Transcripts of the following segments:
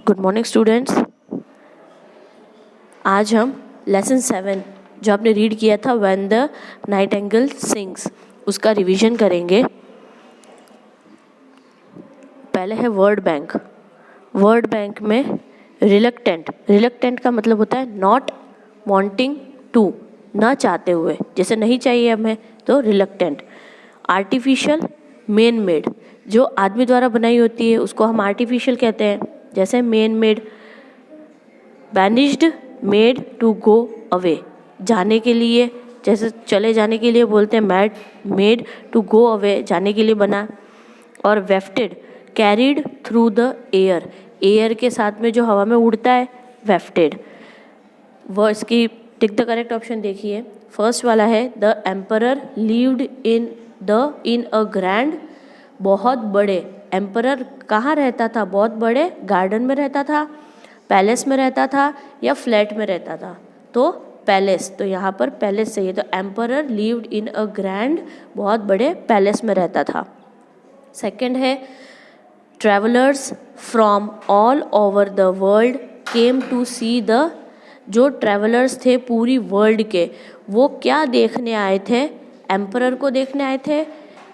Good morning students. आज हम lesson 7 जो आपने रीड किया था व्हेन द नाइटिंगेल सिंग्स उसका रिवीजन करेंगे। पहले है वर्ड बैंक। वर्ड बैंक में रिलक्टेंट का मतलब होता है नॉट वांटिंग टू, ना चाहते हुए, जैसे नहीं चाहिए हमें तो रिलक्टेंट। आर्टिफिशियल मेन मेड, जो आदमी द्वारा बनाई होती है उसको हम आर्टिफिशियल कहते हैं, जैसे man made. Banished made to go away, जाने के लिए, जैसे चले जाने के लिए बोलते हैं मेड टू गो अवे, जाने के लिए बना। और wafted carried through the air, air के साथ में जो हवा में उड़ता है वेफ्टेड। वर्ड्स की टिक द करेक्ट ऑप्शन देखिए। फर्स्ट वाला है the emperor lived in a grand, बहुत बड़े। एम्परर कहाँ रहता था? बहुत बड़े गार्डन में रहता था, पैलेस में रहता था या फ्लैट में रहता था? तो पैलेस, तो यहाँ पर पैलेस सही है। तो emperor lived in a grand, बहुत बड़े पैलेस में रहता था। सेकंड है travellers from all over the world came to see the, जो ट्रैवलर्स थे पूरी वर्ल्ड के, वो क्या देखने आए थे? एम्परर को देखने आए थे,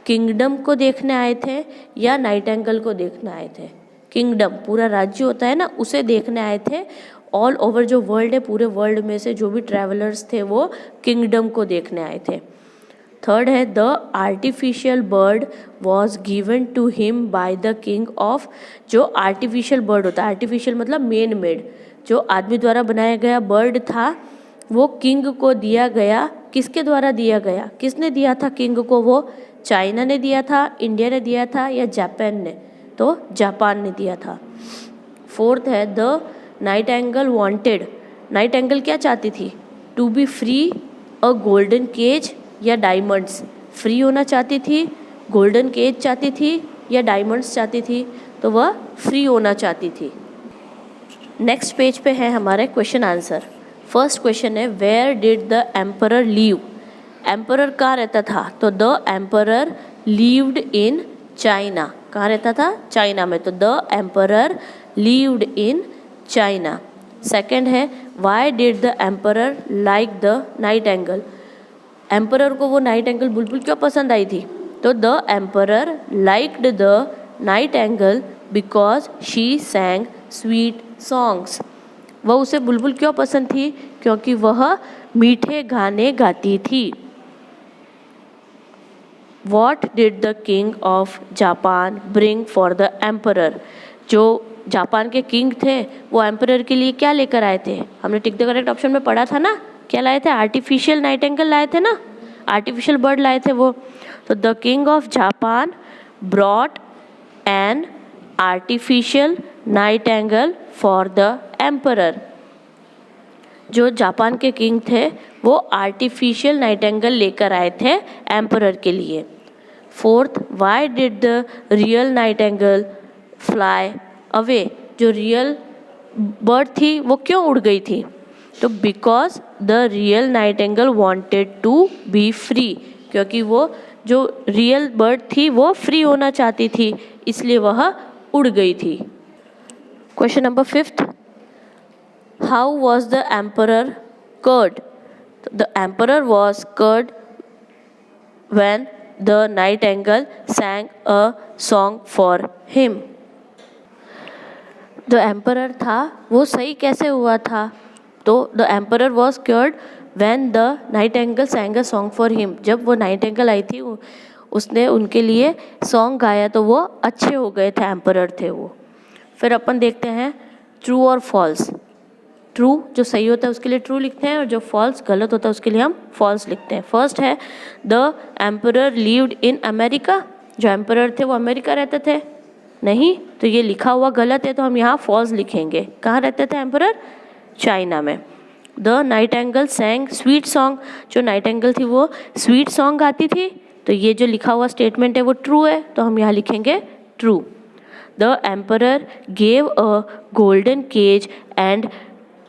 किंगडम को देखने आए थे या नाइटिंगेल को देखने आए थे? किंगडम पूरा राज्य होता है ना, उसे देखने आए थे। ऑल ओवर जो वर्ल्ड है, पूरे वर्ल्ड में से जो भी ट्रैवलर्स थे वो किंगडम को देखने आए थे। थर्ड है the artificial bird was given to him by the king of, जो आर्टिफिशियल बर्ड होता है, आर्टिफिशियल मतलब मेन मेड, जो आदमी द्वारा बनाया गया बर्ड था वो किंग को दिया गया। किसके द्वारा दिया गया? किसने दिया था किंग को? वो चाइना ने दिया था, इंडिया ने दिया था या जापान ने? तो जापान ने दिया था। फोर्थ है द नाइटिंगेल वांटेड, नाइटिंगेल क्या चाहती थी? To be free a golden cage या डायमंड्स, फ्री होना चाहती थी, गोल्डन केज चाहती थी या डायमंड्स चाहती थी? तो वह फ्री होना चाहती थी। नेक्स्ट पेज पे है हमारे क्वेश्चन आंसर। फर्स्ट क्वेश्चन है where did the emperor live, emperor कहाँ रहता था? तो the emperor lived in China, कहाँ रहता था? चाइना में, तो the emperor lived in China. Second है why did the emperor like the nightingale, emperor को वो नाइटिंगेल बुलबुल क्यों पसंद आई थी? तो the emperor liked the nightingale because she sang sweet songs, वह उसे बुलबुल क्यों पसंद थी? क्योंकि वह मीठे गाने गाती थी। What did the king of Japan bring for the emperor, जो जापान के किंग थे वो एम्परर के लिए क्या लेकर आए थे? हमने टिक द करेक्ट ऑप्शन में पढ़ा था ना, क्या लाए थे? आर्टिफिशियल नाइटिंगेल लाए थे ना, आर्टिफिशियल बर्ड लाए थे वो। तो the king of Japan brought an artificial Nightingale for the emperor, जो जापान के किंग थे वो आर्टिफिशियल नाइटिंगेल लेकर आए थे एम्परर के लिए। Fourth why did the real nightingale fly away, जो रियल बर्ड थी वो क्यों उड़ गई थी? तो because the real nightingale wanted to be free, क्योंकि वो जो रियल बर्ड थी वो फ्री होना चाहती थी, इसलिए वह उड़ गई थी। Question number 5, How was the emperor cured? The emperor was cured when the nightingale sang a song for him. जो emperor था वो सही कैसे हुआ था? तो the emperor was cured when the nightingale sang a song for him, जब वो nightingale आई थी उसने उनके लिए सॉन्ग गाया तो वो अच्छे हो गए थे, emperor थे वो। फिर अपन देखते हैं ट्रू और फॉल्स। ट्रू जो सही होता है उसके लिए ट्रू लिखते हैं और जो फॉल्स गलत होता है उसके लिए हम फॉल्स लिखते हैं। फर्स्ट है the emperor lived in America, जो एम्परर थे वो अमेरिका रहते थे? नहीं, तो ये लिखा हुआ गलत है, तो हम यहाँ फॉल्स लिखेंगे। कहाँ रहते थे एम्परर? चाइना में। द नाइटिंगेल सैंग स्वीट सॉन्ग, जो नाइटिंगेल थी वो स्वीट सॉन्ग गाती थी, तो ये जो लिखा हुआ स्टेटमेंट है वो ट्रू है, तो हम यहाँ लिखेंगे true. The emperor gave a golden cage and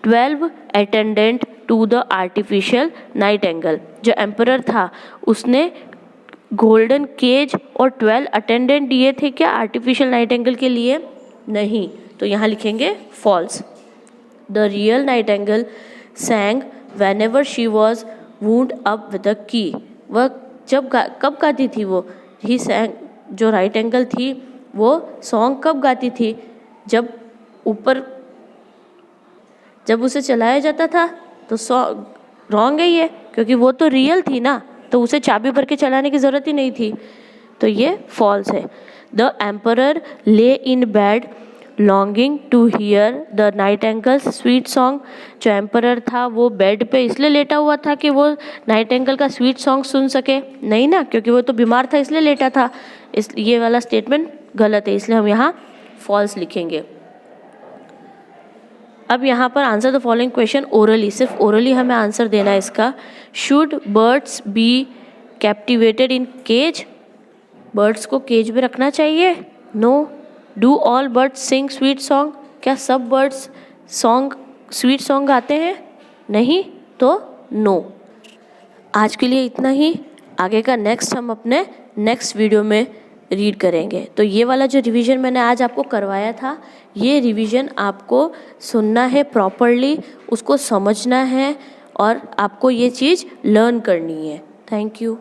12 attendant to the artificial nightingale, जो एम्परर था उसने गोल्डन केज और 12 अटेंडेंट दिए थे क्या आर्टिफिशियल नाइटिंगेल के लिए? नहीं, तो तो यहाँ लिखेंगे false. The real nightingale sang whenever she was wound up with a key। वह कब गाती थी वो? ही सैंग, जो राइट एंगल थी वो सॉन्ग कब गाती थी? जब उसे चलाया जाता था। तो रॉन्ग है ये, क्योंकि वो तो रियल थी ना, तो उसे चाबी भर के चलाने की ज़रूरत ही नहीं थी, तो ये फॉल्स है। The emperor lay in bed longing to hear the nightingale's sweet song. जो एम्परर था वो बेड पे इसलिए लेटा हुआ था कि वो नाइटिंगेल का स्वीट सॉन्ग सुन सके? नहीं ना, क्योंकि वो तो बीमार था इसलिए लेटा था। ये वाला स्टेटमेंट गलत है, इसलिए हम यहाँ फॉल्स लिखेंगे। अब यहाँ पर answer the following question orally, सिर्फ ओरली हमें आंसर देना है इसका। Should birds be captivated in cage? Birds को केज में रखना चाहिए? No. Do all birds sing sweet song? क्या सब बर्ड्स स्वीट सॉन्ग गाते हैं? नहीं, तो नो। आज के लिए इतना ही। आगे का नेक्स्ट हम अपने नेक्स्ट वीडियो में रीड करेंगे। तो ये वाला जो रिवीजन मैंने आज आपको करवाया था, ये रिवीजन आपको सुनना है प्रॉपरली, उसको समझना है और आपको ये चीज़ लर्न करनी है। Thank you.